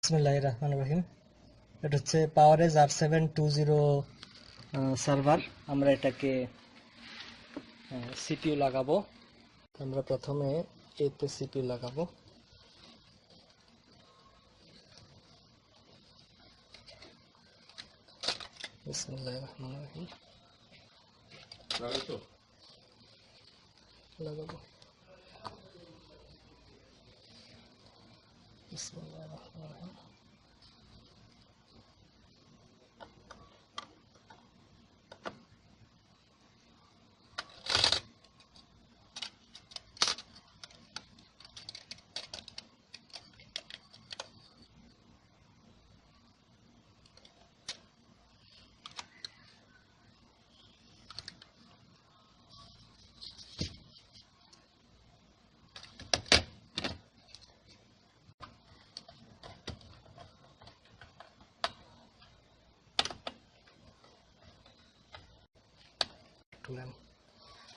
বিসমিল্লাহির রহমানির রহিম। এটা হচ্ছে পাওয়ারেজ R720 সার্ভার। আমরা এটাকে সিপিইউ লাগাবো। আমরা প্রথমে এতে সিপিইউ লাগাবো। বিসমিল্লাহির রহমানির রহিম। লাগাবো। বিসমিল্লাহির রহমানির রহিম।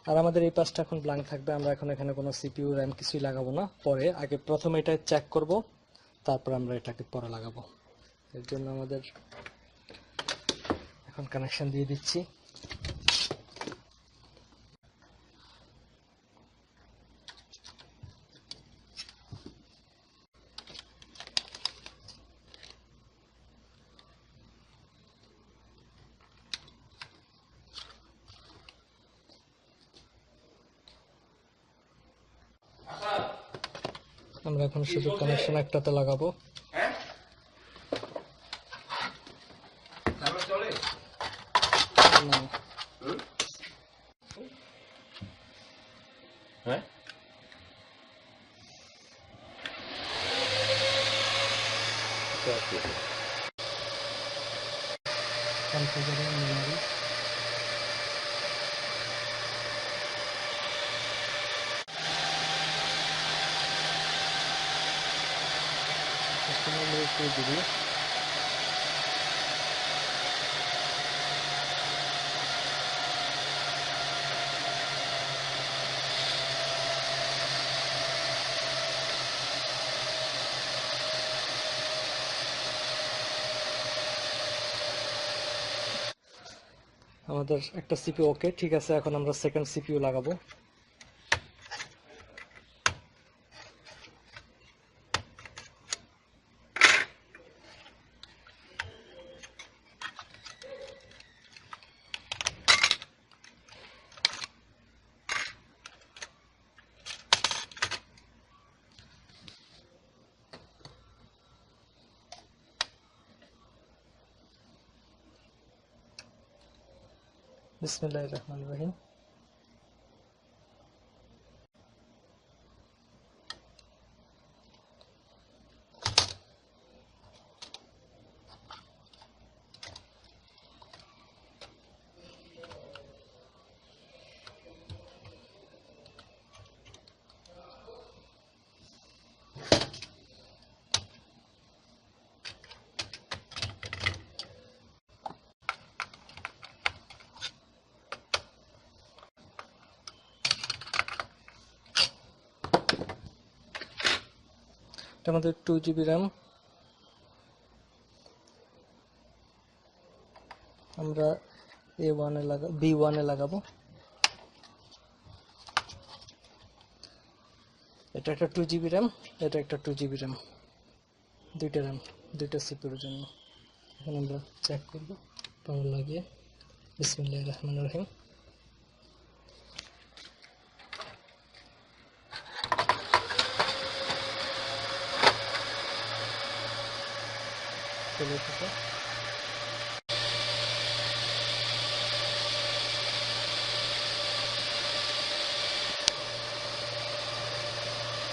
আর আমাদের এই পাশটা এখন ব্ল্যাঙ্ক থাকবে। আমরা এখন এখানে কোনো সিপিইউ র্যাম কিছুই লাগাবো না। পরে আগে প্রথমে এটা চেক করব, তারপর আমরা এটাকে পরে লাগাবো। এর জন্য আমাদের এখন কানেকশন দিয়ে দিচ্ছি। আমরা এখন শুধু কানেকশন একটাতে লাগাবো। Configuring memory. Customer load 2 GB. আমাদের একটা সিপিইউ ওকে, ঠিক আছে। এখন আমরা সেকেন্ড সিপিইউ লাগাবো। বিসমিল্লাহির রহমানির রহিম। আমাদের 2 GB র্যাম। আমরা B1 এ লাগাবো। এটা একটা 2 GB র্যাম, এটা একটা 2 GB র্যাম। দুইটা র্যাম, দুইটা সিপিইউর জন্য। এখন আমরা চেক করব পাওয়ার লাগিয়ে। বিসমিল্লাহির রহমানির রহিম। চলে এসেছে।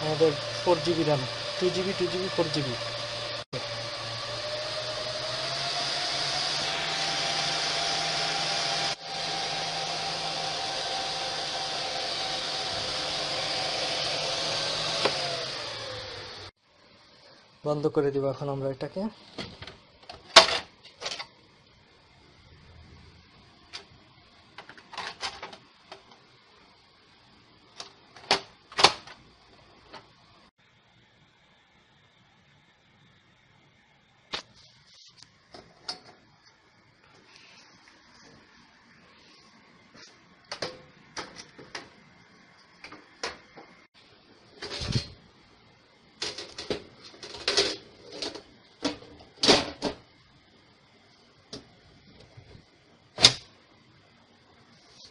আমাদের 4 GB RAM, 2 GB 2 GB 4 GB। বন্ধ করে দিব এখন আমরা এটাকে।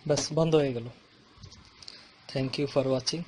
ব্যাস বন্ধ হয়ে গেল। Thank you for watching.